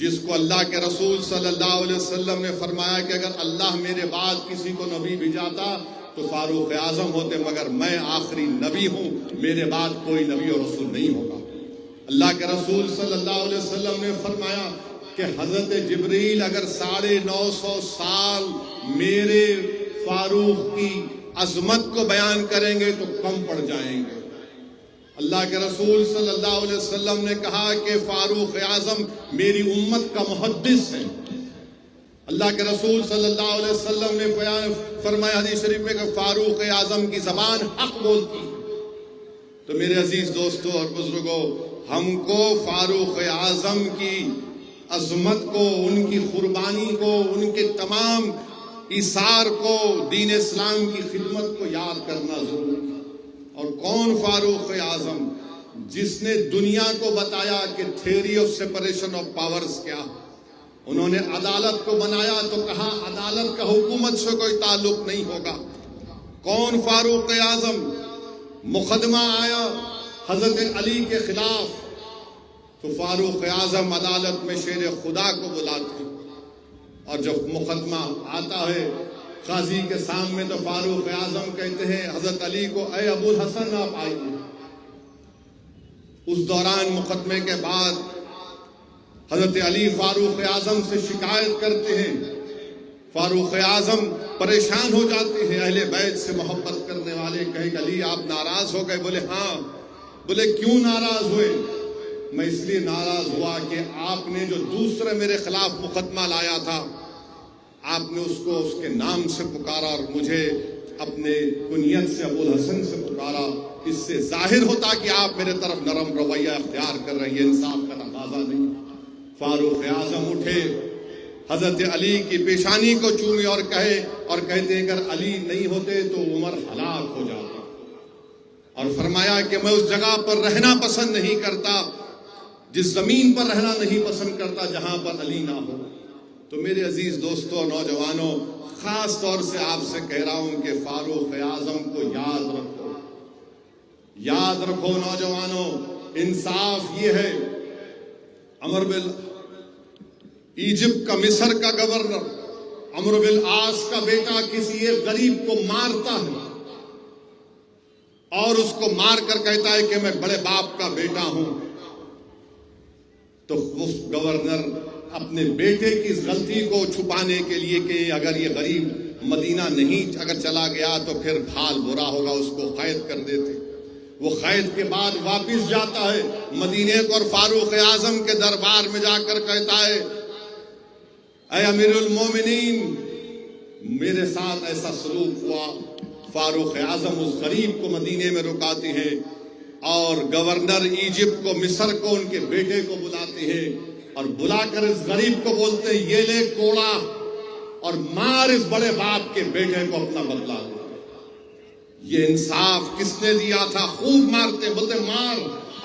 جس کو اللہ کے رسول صلی اللہ علیہ وسلم نے فرمایا کہ اگر اللہ میرے بعد کسی کو نبی بھیجاتا تو فاروق اعظم ہوتے، مگر میں آخری نبی ہوں، میرے بعد کوئی نبی اور رسول نہیں ہوگا۔ اللہ کے رسول صلی اللہ علیہ وسلم نے فرمایا کہ حضرت جبریل اگر 950 سال میرے فاروق کی عظمت کو بیان کریں گے تو کم پڑ جائیں گے۔ اللہ کے رسول صلی اللہ علیہ وسلم نے کہا کہ فاروق اعظم میری امت کا محدث ہے۔ اللہ کے رسول صلی اللہ علیہ وسلم نے فرمایا حدیث شریف میں کہ فاروق اعظم کی زبان حق بولتی۔ تو میرے عزیز دوستوں اور بزرگوں، ہم کو فاروق اعظم کی عظمت کو، ان کی قربانی کو، ان کے تمام ایثار کو، دین اسلام کی خدمت کو یاد کرنا ضروری ہے۔ اور کون فاروق اعظم؟ جس نے دنیا کو بتایا کہ theory of separation of powers کیا۔ انہوں نے عدالت کو بنایا تو کہا عدالت کا حکومت سے کوئی تعلق نہیں ہوگا۔ کون فاروق اعظم؟ مقدمہ آیا حضرت علی کے خلاف تو فاروق اعظم عدالت میں شیر خدا کو بلاتے، اور جب مقدمہ آتا ہے قاضی کے سامنے تو فاروق اعظم کہتے ہیں حضرت علی کو، اے ابو الحسن آپ آئیے۔ اس دوران مقدمے کے بعد حضرت علی فاروق اعظم سے شکایت کرتے ہیں۔ فاروق اعظم پریشان ہو جاتے ہیں۔ اہل بیت سے محبت کرنے والے کہیں کہ علی آپ ناراض ہو گئے؟ بولے ہاں۔ بولے کیوں ناراض ہوئے؟ میں اس لیے ناراض ہوا کہ آپ نے جو دوسرے میرے خلاف مقدمہ لایا تھا، آپ نے اس کو اس کے نام سے پکارا اور مجھے اپنے کنیت سے ابو الحسن سے پکارا۔ اس سے ظاہر ہوتا کہ آپ میرے طرف نرم رویہ اختیار کر رہے ہیں، یہ انصاف کا تقاضا نہیں۔ فاروق اعظم اٹھے، حضرت علی کی پیشانی کو چومے اور کہتے ہیں اگر علی نہیں ہوتے تو عمر ہلاک ہو جاتا، اور فرمایا کہ میں اس جگہ پر رہنا پسند نہیں کرتا، جس زمین پر رہنا نہیں پسند کرتا جہاں پر علی نہ ہو۔ تو میرے عزیز دوستوں اور نوجوانوں، خاص طور سے آپ سے کہہ رہا ہوں کہ فاروق اعظم کو یاد رکھو، یاد رکھو نوجوانوں۔ انصاف یہ ہے، عمرو بن ایجپٹ کا، مصر کا گورنر عمرو بن عاص کا بیٹا کسی ایک غریب کو مارتا ہے اور اس کو مار کر کہتا ہے کہ میں بڑے باپ کا بیٹا ہوں، تو اس گورنر اپنے بیٹے کی اس غلطی کو چھپانے کے لیے کہ اگر یہ غریب مدینہ نہیں اگر چلا گیا تو پھر حال برا ہوگا، اس کو قید کر دیتے۔ وہ قید کے بعد واپس جاتا ہے مدینے کو اور فاروق اعظم کے دربار میں جا کر کہتا ہے، اے امیر المومنین، میرے ساتھ ایسا سلوک ہوا۔ فاروق اعظم اس غریب کو مدینے میں رکاتے ہیں اور گورنر ایجپٹ کو، مصر کو، ان کے بیٹے کو بلاتے ہیں اور بلا کر اس غریب کو بولتے ہیں یہ لے کوڑا اور مار اس بڑے باپ کے بیٹے کو اپنا بدلہ لے۔ یہ انصاف کس نے دیا تھا؟ خوب مارتے، بولتے مار،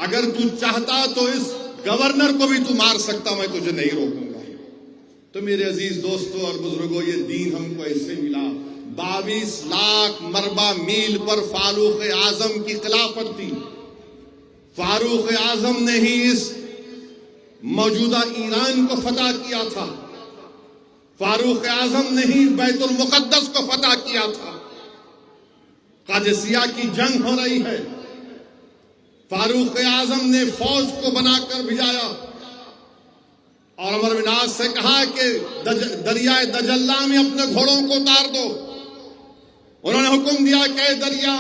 اگر تو چاہتا تو اس گورنر کو بھی تو مار سکتا، میں تجھے نہیں روکوں گا۔ تو میرے عزیز دوستوں اور بزرگوں، یہ دین ہم کو ایسے ملا۔ 22 لاکھ مربع میل پر فاروق اعظم کی خلافت تھی۔ فاروق اعظم نے ہی اس موجودہ ایران کو فتح کیا تھا، فاروق اعظم نے ہی بیت المقدس کو فتح کیا تھا۔ قادسیہ کی جنگ ہو رہی ہے، فاروق اعظم نے فوج کو بنا کر بھجایا اور عمر بن عاص سے کہا کہ دریائے دجلہ میں اپنے گھوڑوں کو اتار دو۔ انہوں نے حکم دیا کہ دریا،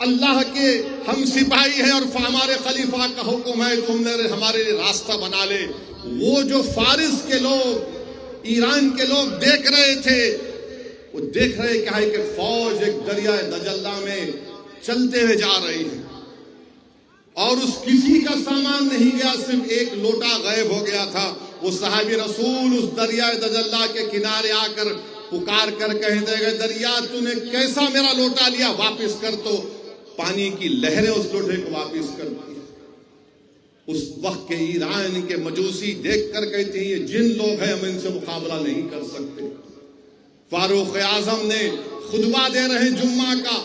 اللہ کے ہم سپاہی ہیں اور ہمارے خلیفہ کا حکم ہے، تم نے ہمارے لیے راستہ بنا لے۔ وہ جو فارس کے لوگ، ایران کے لوگ دیکھ رہے تھے، وہ دیکھ رہے کیا ہے کہ فوج ایک دریائے دجلہ میں چلتے ہوئے جا رہی ہے اور اس کسی کا سامان نہیں گیا، صرف ایک لوٹا غائب ہو گیا تھا۔ وہ صحابی رسول اس دریائے دجلہ کے کنارے آ کر پکار کر کہہ دے گئے، دریا تو نے کیسا میرا لوٹا لیا، واپس کر۔ تو پانی کی لہریں اس لوٹے کو واپس کر دی۔ اس وقت کے ایران کے مجوسی دیکھ کر کہتے ہیں یہ جن لوگ ہیں، ہم ان سے مقابلہ نہیں کر سکتے۔ فاروق اعظم نے خطبہ دے رہے جمعہ کا،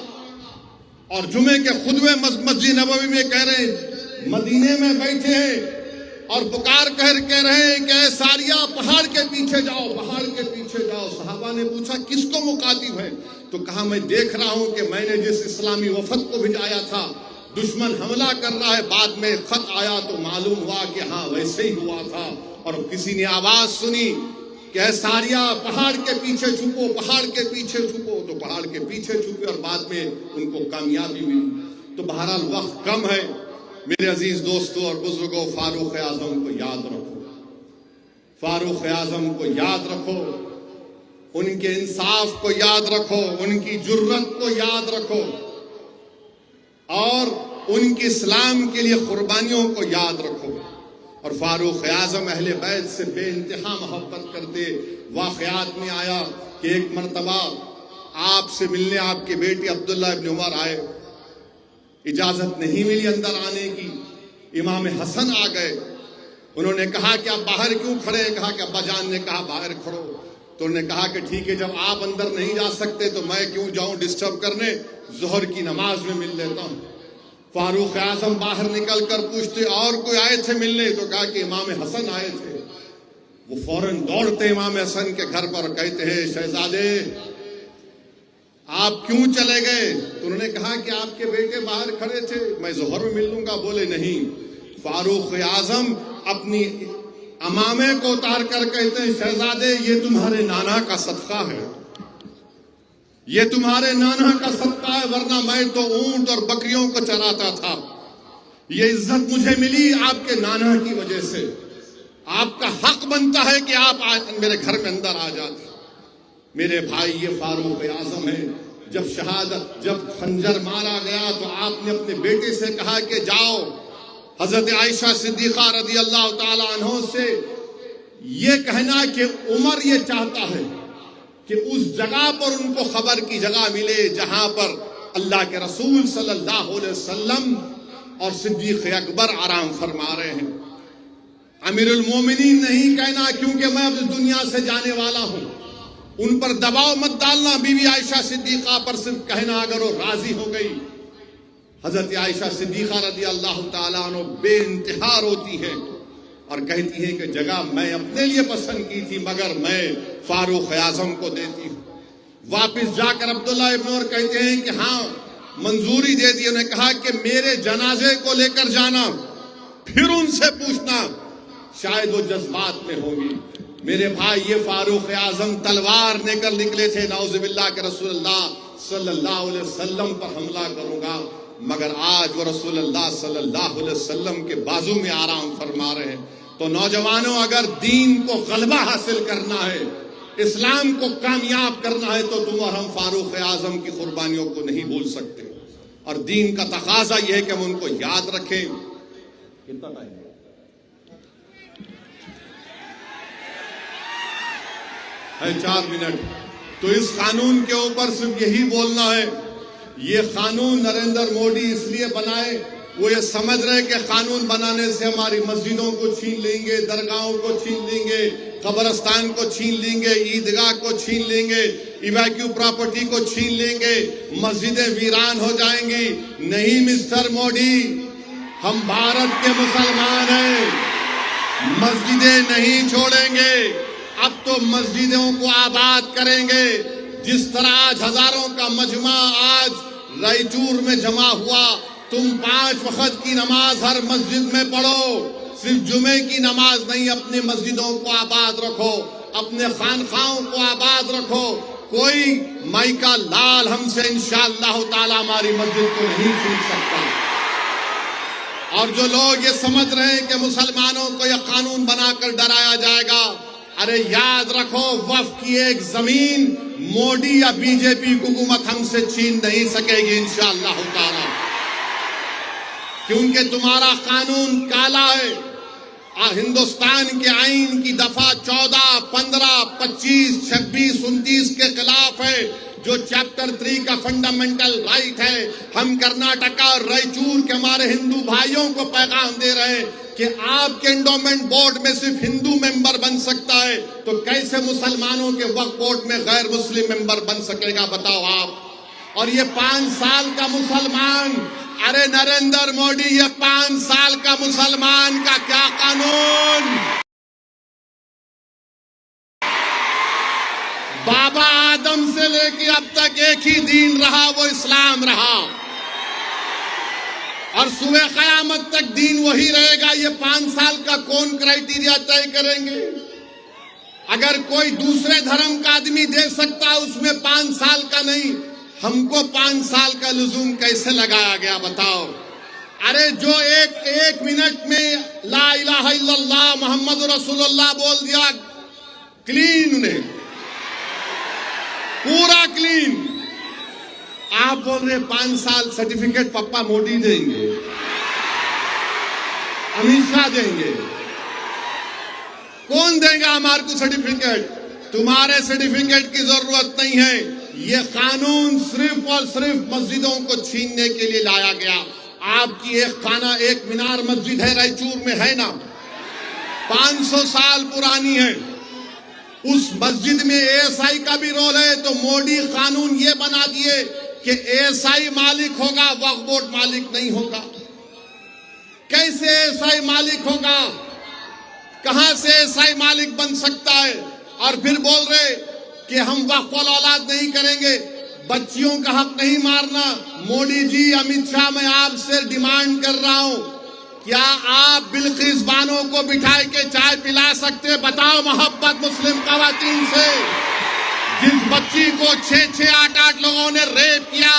اور جمعے کے خطبے مسجد نبوی میں کہہ رہے ہیں، مدینے میں بیٹھے ہیں اور پکار کر کہہ رہے ہیں کہ اے ساریہ پہاڑ کے پیچھے جاؤ، پہاڑ کے پیچھے جاؤ۔ صحابہ نے پوچھا کس کو مخاطب ہے؟ تو کہا میں دیکھ رہا ہوں کہ میں نے جس اسلامی وفد کو بھیجایا تھا دشمن حملہ کر رہا ہے، بعد میں خط آیا تو معلوم ہوا کہ ہاں ویسے ہی ہوا تھا۔ اور کسی نے آواز سنی کہ اے ساریہ پہاڑ کے پیچھے چھپو، پہاڑ کے پیچھے چھپو، تو پہاڑ کے پیچھے چھپے اور بعد میں ان کو کامیابی ملی۔ تو بہرحال وقت کم ہے میرے عزیز دوستوں اور بزرگوں، فاروق اعظم کو یاد رکھو، فاروق اعظم کو یاد رکھو، ان کے انصاف کو یاد رکھو، ان کی جرت کو یاد رکھو، اور ان کی اسلام کے لیے قربانیوں کو یاد رکھو۔ اور فاروق اعظم اہل بیت سے بے انتہا محبت کرتے۔ واقعات میں آیا کہ ایک مرتبہ آپ سے ملنے آپ کے بیٹے عبداللہ ابن عمر آئے، اجازت نہیں ملی اندر آنے کی، امام حسن آ گئے، انہوں نے کہا کہ آپ باہر کیوں کھڑے ہیں؟ کہا کہ ابا جان نے کہا باہر کھڑو، تو انہوں نے کہا کہ ٹھیک ہے، جب آپ اندر نہیں جا سکتے تو میں کیوں جاؤں ڈسٹرب کرنے، ظہر کی نماز میں مل لیتا ہوں۔ فاروق اعظم باہر نکل کر پوچھتے اور کوئی آئے تھے ملنے؟ تو کہا کہ امام حسن آئے تھے۔ وہ فوراً دوڑتے امام حسن کے گھر پر اور کہتے ہیں شہزادے آپ کیوں چلے گئے؟ تو انہوں نے کہا کہ آپ کے بیٹے باہر کھڑے تھے، میں ظہر میں مل لوں گا۔ بولے نہیں۔ فاروق اعظم اپنی امامے کو اتار کر کہتے ہیں شہزادے یہ تمہارے نانا کا صدقہ ہے، یہ تمہارے نانا کا صدقہ ہے، ورنہ میں تو اونٹ اور بکریوں کو چراتا تھا، یہ عزت مجھے ملی آپ کے نانا کی وجہ سے، آپ کا حق بنتا ہے کہ آپ میرے گھر میں اندر آ جاتے۔ میرے بھائی یہ فاروق اعظم ہے۔ جب خنجر مارا گیا تو آپ نے اپنے بیٹے سے کہا کہ جاؤ حضرت عائشہ صدیقہ رضی اللہ تعالی عنہ سے یہ کہنا کہ عمر یہ چاہتا ہے کہ اس جگہ پر ان کو خبر کی جگہ ملے جہاں پر اللہ کے رسول صلی اللہ علیہ وسلم اور صدیق اکبر آرام فرما رہے ہیں۔ امیر المومنین نہیں کہنا کیونکہ میں اب اس دنیا سے جانے والا ہوں، ان پر دباؤ مت ڈالنا، بی بی عائشہ صدیقہ پر صرف کہنا اگر وہ راضی ہو گئی۔ حضرت عائشہ صدیقہ رضی اللہ تعالیٰ عنہ بے انتہا روتی ہے اور کہتی ہے کہ جگہ میں اپنے لیے پسند کی تھی مگر میں فاروق اعظم کو دیتی ہوں۔ واپس جا کر عبداللہ ابن عمر کہتے ہیں کہ ہاں منظوری دے دی۔ انہوں نے کہا کہ میرے جنازے کو لے کر جانا، پھر ان سے پوچھنا، شاید وہ جذبات میں ہوں گی۔ میرے بھائی یہ فاروق اعظم تلوار لے کر نکلے تھے، نعوذ باللہ کہ رسول اللہ صلی اللہ علیہ وسلم پر حملہ کروں گا، مگر آج وہ رسول اللہ صلی اللہ علیہ وسلم کے بازو میں آرام فرما رہے ہیں۔ تو نوجوانوں اگر دین کو غلبہ حاصل کرنا ہے، اسلام کو کامیاب کرنا ہے تو تم اور ہم فاروق اعظم کی قربانیوں کو نہیں بھول سکتے، اور دین کا تقاضا یہ ہے کہ ہم ان کو یاد رکھیں۔ کتنا ٹائم ہے؟ 4 منٹ۔ تو اس قانون کے اوپر صرف یہی بولنا ہے، یہ قانون نریندر مودی اس لیے بنائے، وہ یہ سمجھ رہے کہ قانون بنانے سے ہماری مسجدوں کو چھین لیں گے، درگاہوں کو چھین لیں گے، قبرستان کو چھین لیں گے، عیدگاہ کو چھین لیں گے، ایویکیو پراپرٹی کو چھین لیں گے، مسجدیں ویران ہو جائیں گی۔ نہیں مسٹر مودی، ہم بھارت کے مسلمان ہیں، مسجدیں نہیں چھوڑیں گے، اب تو مسجدوں کو آباد کریں گے۔ جس طرح آج ہزاروں کا مجمع آج رائچور میں جمع ہوا، تم 5 وقت کی نماز ہر مسجد میں پڑھو، صرف جمعے کی نماز نہیں، اپنی مسجدوں کو آباد رکھو، اپنے خانقاہوں کو آباد رکھو۔ کوئی مائکا لال ہم سے انشاءاللہ تعالی ہماری مسجد کو نہیں چھین سکتا۔ اور جو لوگ یہ سمجھ رہے ہیں کہ مسلمانوں کو یہ قانون بنا کر ڈرایا جائے گا، ارے یاد رکھو وقف کی ایک زمین مودی یا بی جے پی حکومت ہم سے چھین نہیں سکے گی انشاءاللہ تعالی، کیونکہ تمہارا قانون کالا ہے، ہندوستان کے آئین کی دفعہ 14، 15، 25، 26، 29 کے خلاف ہے، جو چیپٹر 3 کا فنڈامنٹل رائٹ ہے۔ ہم کرناٹکا اور رائچور کے ہمارے ہندو بھائیوں کو پیغام دے رہے ہیں کہ آپ کے انڈومنٹ بورڈ میں صرف ہندو ممبر بن سکتا ہے، تو کیسے مسلمانوں کے وقف بورڈ میں غیر مسلم ممبر بن سکے گا؟ بتاؤ آپ۔ اور یہ 5 سال کا مسلمان ارے نریندر موڈی، یہ 5 سال کا مسلمان کا کیا قانون؟ بابا آدم سے لے کے اب تک ایک ہی دین رہا، وہ اسلام رہا، اور صبح قیامت تک دین وہی رہے گا۔ یہ 5 سال کا کون کرائیٹیریا طے کریں گے؟ اگر کوئی دوسرے دھرم کا آدمی دے سکتا اس میں 5 سال کا نہیں، ہم کو 5 سال کا لزوم کیسے لگایا گیا بتاؤ؟ ارے جو ایک منٹ میں لا الہ الا اللہ محمد رسول اللہ بول دیا، کلین نے، پورا کلین۔ آپ بول رہے 5 سال سرٹیفکیٹ پپا موڈی دیں گے، امت شاہ دیں گے، کون دیں گا ہمارے کو سرٹیفکیٹ؟ تمہارے سرٹیفکیٹ کی ضرورت نہیں ہے۔ یہ قانون صرف اور صرف مسجدوں کو چھیننے کے لیے لایا گیا۔ آپ کی ایک مینار مسجد ہے رائچور میں، ہے نا، 500 سال پرانی ہے۔ اس مسجد میں ASI کا بھی رول ہے، تو موڈی قانون یہ بنا دیے کہ ASI مالک ہوگا، وقف بورڈ مالک نہیں ہوگا۔ کیسے ASI مالک ہوگا؟ کہاں سے ASI مالک بن سکتا ہے؟ اور پھر بول رہے کہ ہم وقف الاولاد نہیں کریں گے، بچیوں کا حق نہیں مارنا۔ موڈی جی، امت شاہ، میں آپ سے ڈیمانڈ کر رہا ہوں، کیا آپ بلقیس بانو کو بٹھا کے چائے پلا سکتے؟ بتاؤ محبت مسلم خواتین سے۔ جس بچی کو 6 8 لوگوں نے ریپ کیا،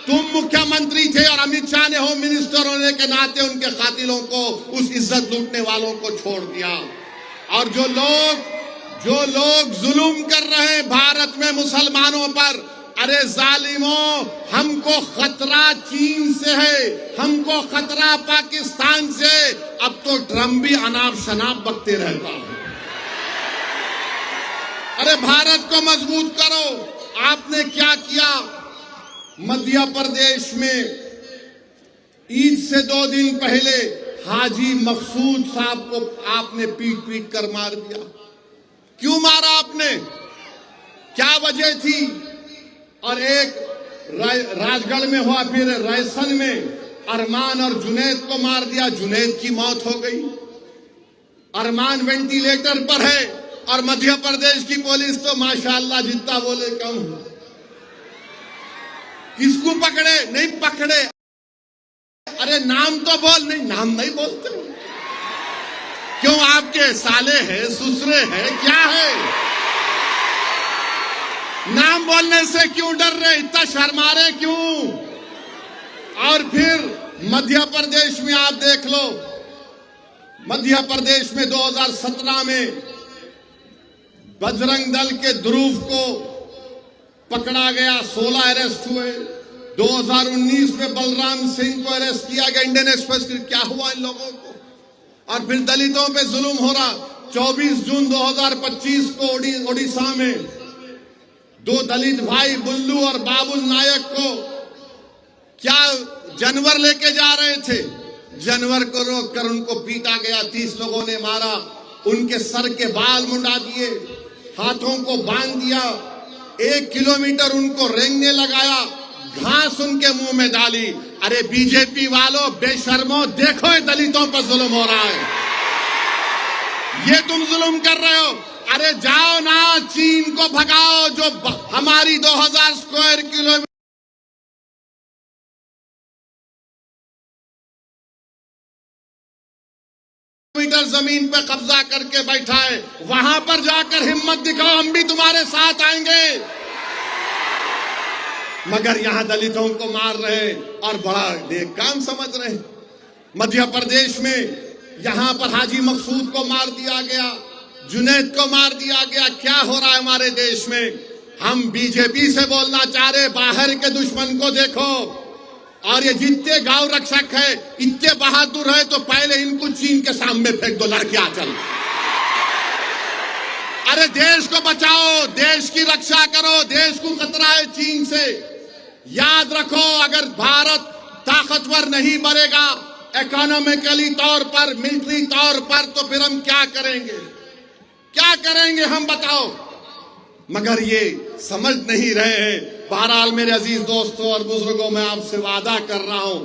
تم مکھیہ منتری تھے اور امت شاہ نے ہوم منسٹر ہونے کے ناطے ان کے قاتلوں کو، اس عزت لوٹنے والوں کو چھوڑ دیا۔ اور جو لوگ ظلم کر رہے ہیں بھارت میں مسلمانوں پر، ارے ظالموں، ہم کو خطرہ چین سے ہے، ہم کو خطرہ پاکستان سے۔ اب تو ٹرمپ بھی اناپ شناپ بکتے رہتا ہے۔ ارے بھارت کو مضبوط کرو۔ آپ نے کیا کیا؟ مدھیہ پردیش میں عید سے 2 دن پہلے حاجی مقصود صاحب کو آپ نے پیٹ کر مار دیا۔ کیوں مارا آپ نے؟ کیا وجہ تھی؟ اور ایک راج گڑھ میں ہوا، پھر رائسن میں ارمان اور جنید کو مار دیا، جنید کی موت ہو گئی۔ ارمان وینٹیلیٹر پر ہے، اور مدھیہ پردیش کی پولیس تو ماشاءاللہ جتنا بولے کم ہے۔ کس کو پکڑے؟ نہیں پکڑے۔ ارے نام تو بول، نہیں نام نہیں بولتے۔ کیوں؟ آپ کے سالے ہیں، سسرے ہیں، کیا ہے؟ نام بولنے سے کیوں ڈر رہے؟ اتنا شرما رہے کیوں؟ اور پھر مدھیہ پردیش میں آپ دیکھ لو، مدھیہ پردیش میں 2017 میں بجرنگ دل کے دھروو کو پکڑا گیا، 16 اریسٹ ہوئے۔ 2019 میں بلرام سنگھ کو اریسٹ کیا گیا، انڈین ایکسپریس۔ کیا ہوا ان لوگوں کو؟ اور پھر دلتوں پہ ظلم ہو رہا۔ 24 جون 2025 کو اڈیشہ میں 2 دلت بھائی بلو اور بابل نائک کو کیا جانور لے کے جا رہے تھے، جانور کو روک کر ان کو پیٹا گیا، 30 لوگوں نے مارا، ان کے سر کے بال منڈا دیے، ہاتھوں کو باندھ دیا، 1 کلومیٹر ان کو رینگنے لگایا، گھاس ان کے منہ میں ڈالی۔ ارے بی جے پی والوں، بے شرمو، دیکھو یہ دلتوں پر ظلم ہو رہا ہے، یہ تم ظلم کر رہے ہو۔ ارے جاؤ نا، چین کو بھگاؤ، جو ہماری 2000 اسکوائر کلومیٹر زمین پہ قبضہ کر کے بیٹھا ہے، وہاں پر جا کر ہمت دکھاؤ، ہم بھی تمہارے ساتھ آئیں گے۔ مگر یہاں دلتوں کو مار رہے اور بڑا نیک کام سمجھ رہے۔ مدھیہ پردیش میں یہاں پر حاجی مقصود کو مار دیا گیا، جنید کو مار دیا گیا۔ کیا ہو رہا ہے ہمارے دیش میں؟ ہم بی جے پی سے بولنا چاہ رہے، باہر کے دشمن کو دیکھو، اور یہ جتنے گاؤں رکشک ہے، اتنے بہادر ہے، تو پہلے ان کو چین کے سامنے پھینک دو، لڑکیاں چل۔ ارے دیش کو بچاؤ، دیش کی رکشا کرو، دیش کو خطرہ ہے چین سے۔ یاد رکھو، اگر بھارت طاقتور نہیں بنے گا اکانومیکلی طور پر، ملٹری طور پر، تو پھر ہم کیا کریں گے؟ کیا کریں گے ہم بتاؤ؟ مگر یہ سمجھ نہیں رہے ہیں۔ بہرحال میرے عزیز دوستوں اور بزرگوں، میں آپ سے وعدہ کر رہا ہوں،